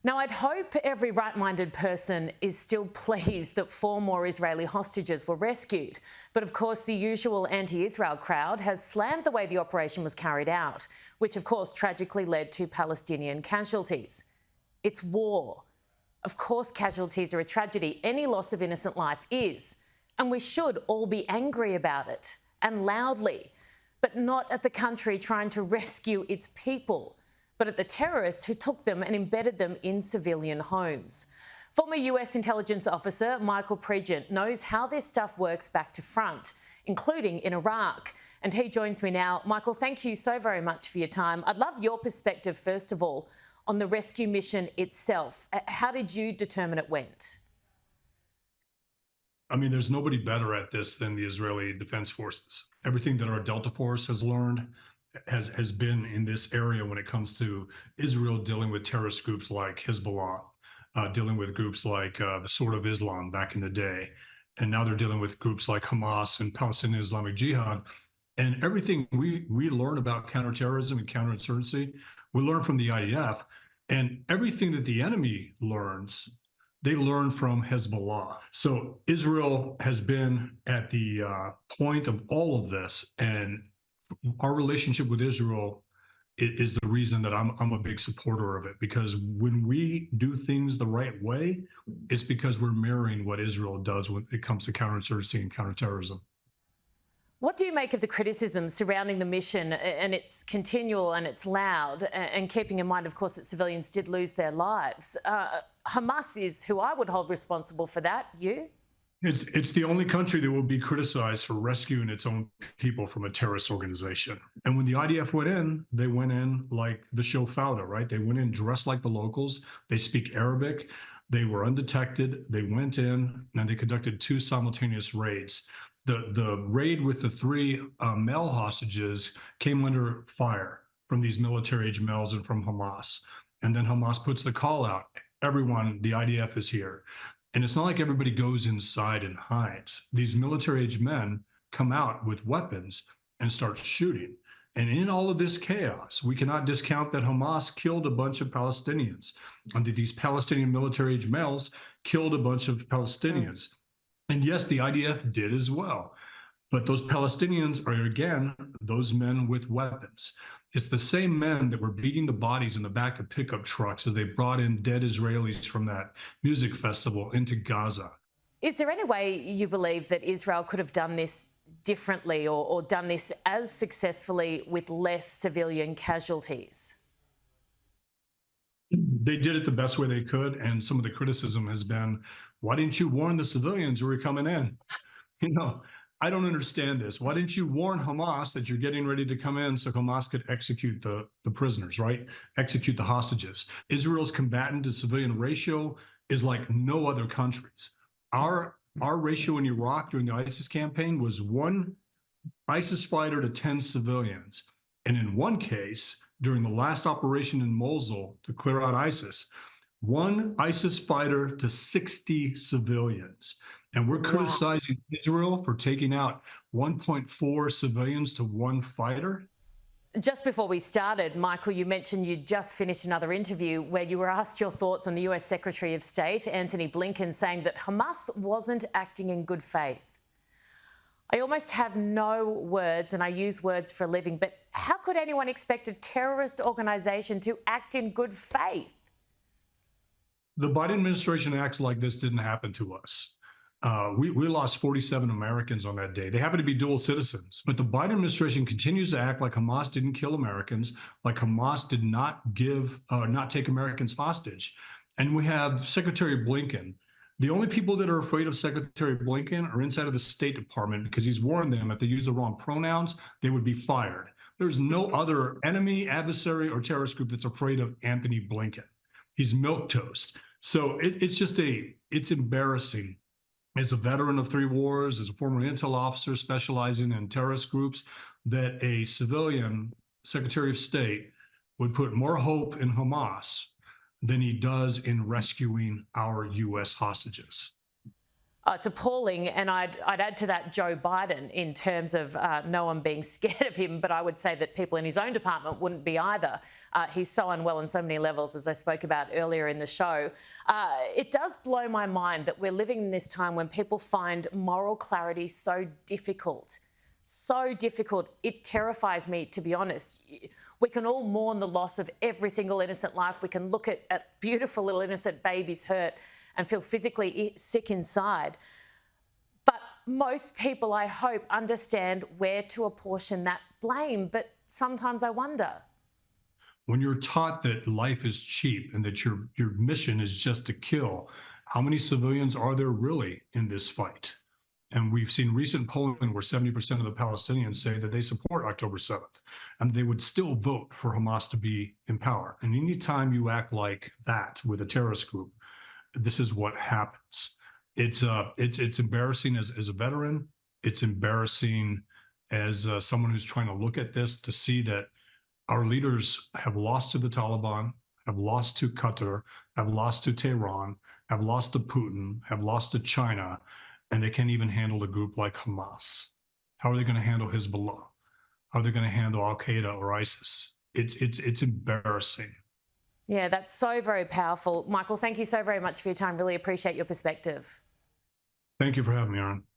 Now, I'd hope every right-minded person is still pleased that 4 more Israeli hostages were rescued. But of course, the usual anti-Israel crowd has slammed the way the operation was carried out, which of course tragically led to Palestinian casualties. It's war. Of course, casualties are a tragedy. Any loss of innocent life is. And we should all be angry about it, and loudly. But not at the country trying to rescue its people, but at the terrorists who took them and embedded them in civilian homes. Former US Intelligence Officer Michael Pregent knows how this stuff works back to front, including in Iraq. And he joins me now. Michael, thank you so very much for your time. I'd love your perspective, first of all, on the rescue mission itself. How did you determine it went? I mean, there's nobody better at this than the Israeli Defense Forces. Everything that our Delta Force has learned has been in this area when it comes to Israel dealing with terrorist groups like Hezbollah, dealing with groups like the Sword of Islam back in the day. And now they're dealing with groups like Hamas and Palestinian Islamic Jihad. And everything we learn about counterterrorism and counterinsurgency, we learn from the IDF. And everything that the enemy learns, they learn from Hezbollah. So Israel has been at the point of all of this, and our relationship with Israel is the reason that I'm a big supporter of it, because when we do things the right way, it's because we're mirroring what Israel does when it comes to counterinsurgency and counterterrorism. What do you make of the criticism surrounding the mission, and it's continual and it's loud, and keeping in mind, of course, that civilians did lose their lives? Hamas is who I would hold responsible for that. You? It's the only country that will be criticized for rescuing its own people from a terrorist organization. And when the IDF went in, they went in like the show Fauda, right? They went in dressed like the locals. They speak Arabic. They were undetected. They went in and they conducted 2 simultaneous raids. The raid with the 3 male hostages came under fire from these military-age males and from Hamas. And then Hamas puts the call out, everyone, the IDF is here. And it's not like everybody goes inside and hides. These military-age men come out with weapons and start shooting. And in all of this chaos, we cannot discount that Hamas killed a bunch of Palestinians, and that these Palestinian military-age males killed a bunch of Palestinians. And yes, the IDF did as well. But those Palestinians are, again, those men with weapons. It's the same men that were beating the bodies in the back of pickup trucks as they brought in dead Israelis from that music festival into Gaza. Is there any way you believe that Israel could have done this differently, or done this as successfully with less civilian casualties? They did it the best way they could, and some of the criticism has been, why didn't you warn the civilians who were coming in? You know, I don't understand this. Why didn't you warn Hamas that you're getting ready to come in so Hamas could execute the prisoners, right? Execute the hostages. Israel's combatant to civilian ratio is like no other country's. Our ratio in Iraq during the ISIS campaign was 1 ISIS fighter to 10 civilians. And in one case, during the last operation in Mosul to clear out ISIS, 1 ISIS fighter to 60 civilians. And we're criticizing Israel for taking out 1.4 civilians to 1 fighter. Just before we started, Michael, you mentioned you just finished another interview where you were asked your thoughts on the US Secretary of State, Antony Blinken, saying that Hamas wasn't acting in good faith. I almost have no words, and I use words for a living, but how could anyone expect a terrorist organisation to act in good faith? The Biden administration acts like this didn't happen to us. We lost 47 Americans on that day. They happen to be dual citizens, but the Biden administration continues to act like Hamas didn't kill Americans, like Hamas did not take Americans hostage. And we have Secretary Blinken. The only people that are afraid of Secretary Blinken are inside of the State Department, because he's warned them if they use the wrong pronouns, they would be fired. There's no other enemy, adversary, or terrorist group that's afraid of Antony Blinken. He's milquetoast. So it's embarrassing. As a veteran of 3 wars, as a former intel officer specializing in terrorist groups, that a civilian Secretary of State would put more hope in Hamas than he does in rescuing our U.S. hostages. It's appalling, and I'd add to that Joe Biden in terms of no one being scared of him, but I would say that people in his own department wouldn't be either. He's so unwell on so many levels, as I spoke about earlier in the show. It does blow my mind that we're living in this time when people find moral clarity so difficult. So difficult. It terrifies me, to be honest. We can all mourn the loss of every single innocent life. We can look at beautiful little innocent babies hurt and feel physically sick inside. But most people, I hope, understand where to apportion that blame. But sometimes I wonder. When you're taught that life is cheap and that your mission is just to kill, how many civilians are there really in this fight? And we've seen recent polling where 70% of the Palestinians say that they support October 7th, and they would still vote for Hamas to be in power. And anytime you act like that with a terrorist group, this is what happens. It's embarrassing as a veteran. It's embarrassing as someone who's trying to look at this to see that our leaders have lost to the Taliban, have lost to Qatar, have lost to Tehran, have lost to Putin, have lost to China, and they can't even handle a group like Hamas. How are they going to handle Hezbollah? How are they going to handle Al Qaeda or ISIS? It's embarrassing. Yeah, that's so very powerful. Michael, thank you so very much for your time. Really appreciate your perspective. Thank you for having me, Aaron.